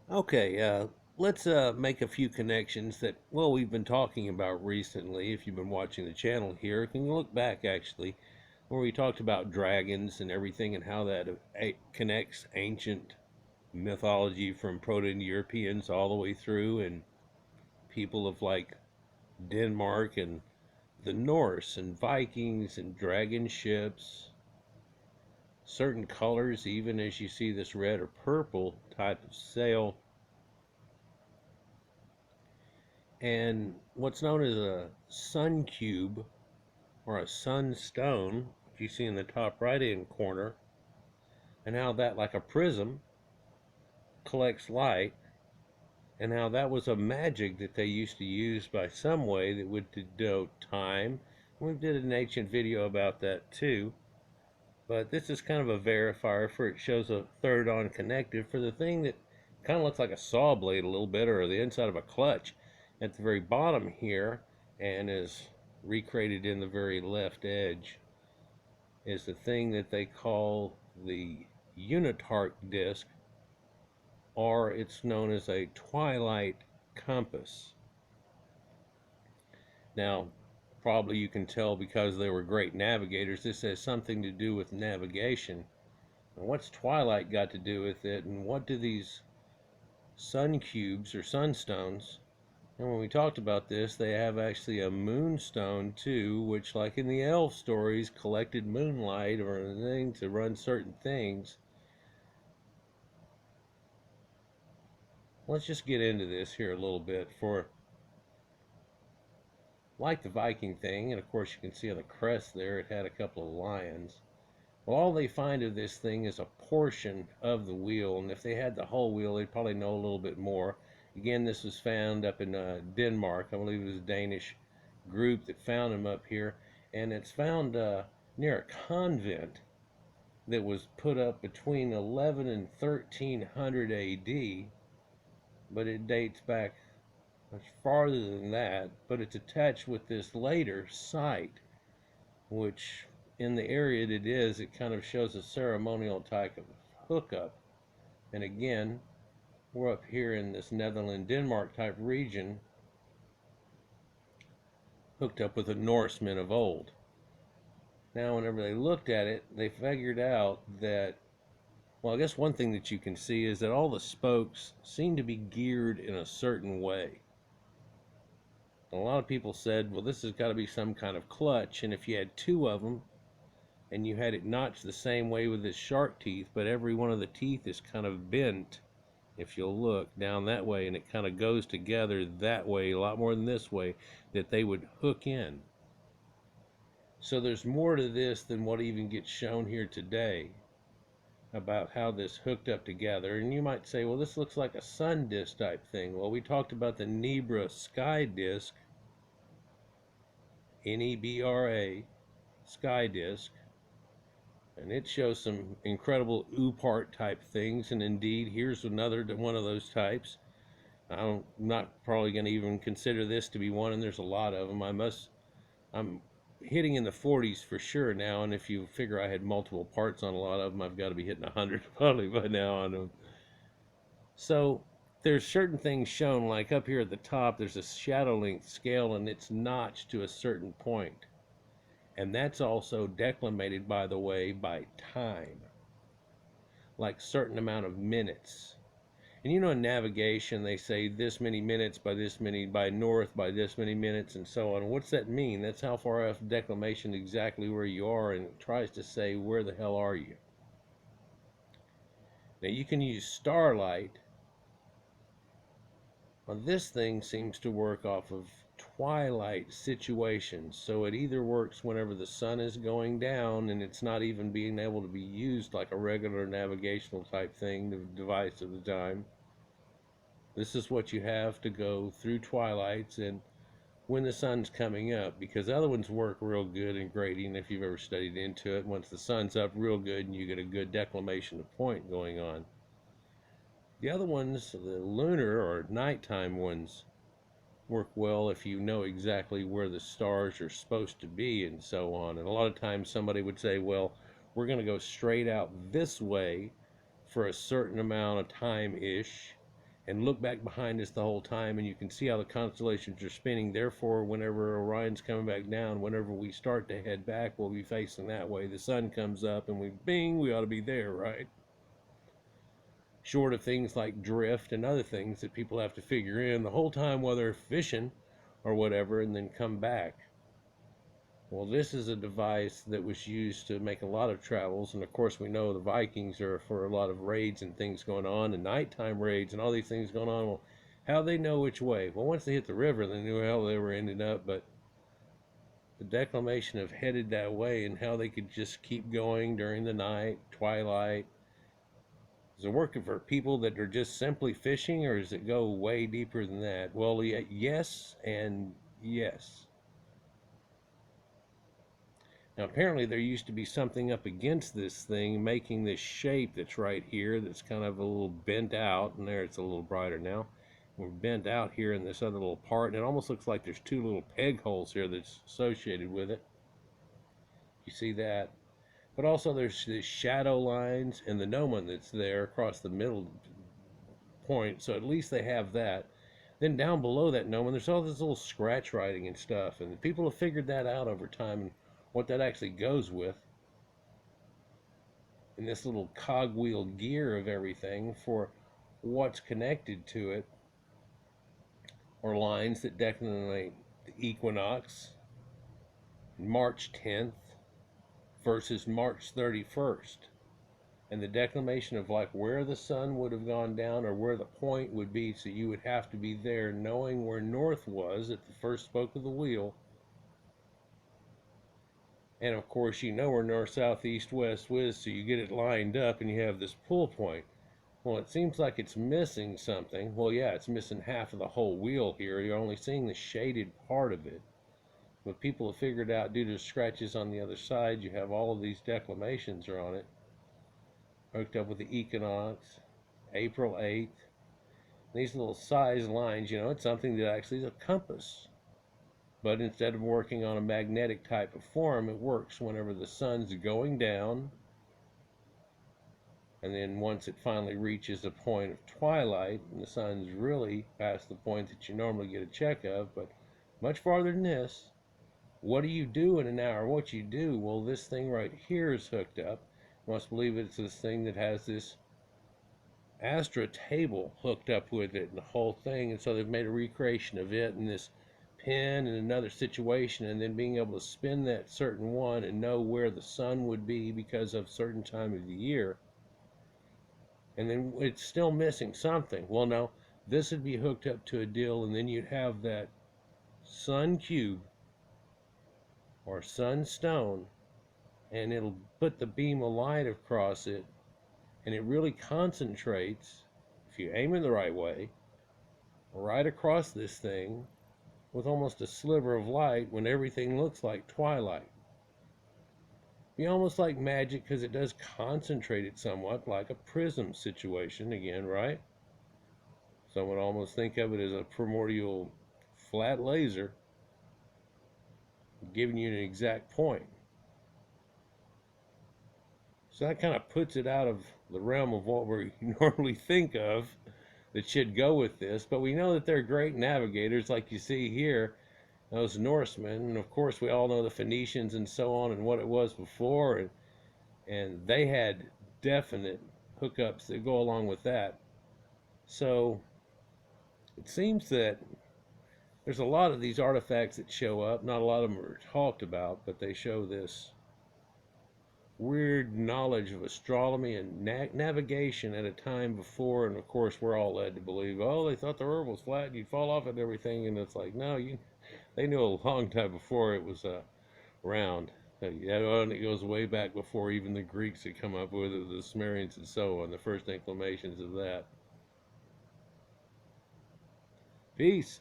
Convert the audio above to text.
Okay, let's make a few connections that, well, we've been talking about recently. If you've been watching the channel here, can you look back actually, where we talked about dragons and everything and how that connects ancient mythology from Proto-Europeans all the way through and people of like Denmark and the Norse and Vikings and dragon ships, certain colors, even as you see this red or purple type of sail and what's known as a sun cube or a sunstone, which you see in the top right hand corner, and how that, like a prism, collects light, and how that was a magic that they used to use by some way that would denote time. We did an ancient video about that too, but this is kind of a verifier for it shows a third on connective for the thing that kind of looks like a saw blade a little bit, or the inside of a clutch at the very bottom here, and is recreated in the very left edge, is the thing that they call the Unatarq disc, or it's known as a Twilight compass. Now, probably you can tell because they were great navigators, this has something to do with navigation. And what's Twilight got to do with it, and what do these sun cubes or sunstones? And when we talked about this, they have actually a moonstone too, which, like in the elf stories, collected moonlight or anything to run certain things. Let's just get into this here a little bit. For like the Viking thing, and of course you can see on the crest there, it had a couple of lions. Well, all they find of this thing is a portion of the wheel, and if they had the whole wheel, they'd probably know a little bit more. Again, this was found up in Denmark. I believe it was a Danish group that found them up here, and it's found near a convent that was put up between 11 and 1300 AD, but it dates back much farther than that. But it's attached with this later site, which in the area it is, it kind of shows a ceremonial type of hookup. And again, we're up here in this Netherlands, Denmark type region, hooked up with the Norsemen of old. Now, whenever they looked at it, they figured out that, well, I guess one thing that you can see is that all the spokes seem to be geared in a certain way. And a lot of people said, well, this has got to be some kind of clutch, and if you had two of them, and you had it notched the same way with its shark teeth, but every one of the teeth is kind of bent, if you'll look down that way, and it kind of goes together that way a lot more than this way, that they would hook in. So there's more to this than what even gets shown here today about how this hooked up together. And you might say, well, this looks like a sun disk type thing. Well, we talked about the Nebra sky disk, Nebra sky disk, and it shows some incredible Uunartoq type things. And indeed, here's another one of those types. I'm not probably going to even consider this to be one, and there's a lot of them. I'm hitting in the 40s for sure now, and if you figure I had multiple parts on a lot of them, I've got to be hitting 100 probably by now on them. So there's certain things shown, like up here at the top, there's a shadow length scale, and it's notched to a certain point. And that's also declimated, by the way, by time, like certain amount of minutes. And you know, in navigation, they say this many minutes by this many, by north by this many minutes, and so on. What's that mean? That's how far off declination exactly where you are, and it tries to say, where the hell are you? Now, you can use starlight. Well, this thing seems to work off of twilight situations. So it either works whenever the sun is going down and it's not even being able to be used like a regular navigational type thing, the device of the time. This is what you have to go through twilights and when the sun's coming up, because the other ones work real good in grading if you've ever studied into it. Once the sun's up real good and you get a good declination of point going on. The other ones, the lunar or nighttime ones, work well if you know exactly where the stars are supposed to be and so on. And a lot of times somebody would say, well, we're going to go straight out this way for a certain amount of time-ish, and look back behind us the whole time, and you can see how the constellations are spinning. Therefore, whenever Orion's coming back down, whenever we start to head back, we'll be facing that way. The sun comes up and we ought to be there, right? Short of things like drift and other things that people have to figure in the whole time while they're fishing or whatever, and then come back. Well, this is a device that was used to make a lot of travels, and of course we know the Vikings are for a lot of raids and things going on, and nighttime raids and all these things going on. Well, how they know which way? Well, once they hit the river, they knew how they were ending up, but the declamation of headed that way and how they could just keep going during the night, twilight. Is it working for people that are just simply fishing, or does it go way deeper than that? Well, yes and yes. Now, apparently there used to be something up against this thing making this shape that's right here that's kind of a little bent out, and there it's a little brighter now. We're bent out here in this other little part, and it almost looks like there's two little peg holes here that's associated with it. You see that? But also there's the shadow lines and the gnomon that's there across the middle point, so at least they have that. Then down below that gnomon, there's all this little scratch writing and stuff, and people have figured that out over time and what that actually goes with in this little cogwheel gear of everything for what's connected to it, or lines that declinate the equinox, March 10th versus March 31st, and the declination of like where the sun would have gone down or where the point would be, so you would have to be there knowing where north was at the first spoke of the wheel. And of course, you know where north, south, east, west is, so you get it lined up and you have this pull point. Well, it seems like it's missing something. Well, yeah, it's missing half of the whole wheel here. You're only seeing the shaded part of it. But people have figured out, due to scratches on the other side, you have all of these declamations are on it. Hooked up with the equinox, April 8th. These little size lines, you know, it's something that actually is a compass. But instead of working on a magnetic type of form, it works whenever the sun's going down, and then once it finally reaches a point of twilight and the sun's really past the point that you normally get a check of, but much farther than this. What do you do in an hour? What you do? Well, this thing right here is hooked up. You must believe it's this thing that has this Astra table hooked up with it and the whole thing, and so they've made a recreation of it and this pin in another situation, and then being able to spin that certain one and know where the sun would be because of certain time of the year. And then it's still missing something. Well, no, this would be hooked up to a deal, and then you'd have that sun cube or sunstone, and it'll put the beam of light across it, and it really concentrates, if you aim it the right way, right across this thing with almost a sliver of light when everything looks like twilight. Be almost like magic, because it does concentrate it somewhat like a prism situation again, right? Some would almost think of it as a primordial flat laser giving you an exact point. So that kind of puts it out of the realm of what we normally think of that should go with this, but we know that they're great navigators, like you see here, those Norsemen, and of course we all know the Phoenicians and so on and what it was before, and they had definite hookups that go along with that. So it seems that there's a lot of these artifacts that show up. Not a lot of them are talked about, but they show this weird knowledge of astronomy and navigation at a time before, and of course we're all led to believe, oh, they thought the earth was flat and you'd fall off and everything, and it's like, no, they knew a long time before it was round. And it goes way back before even the Greeks had come up with it, the Sumerians and so on, the first inclinations of that. Peace.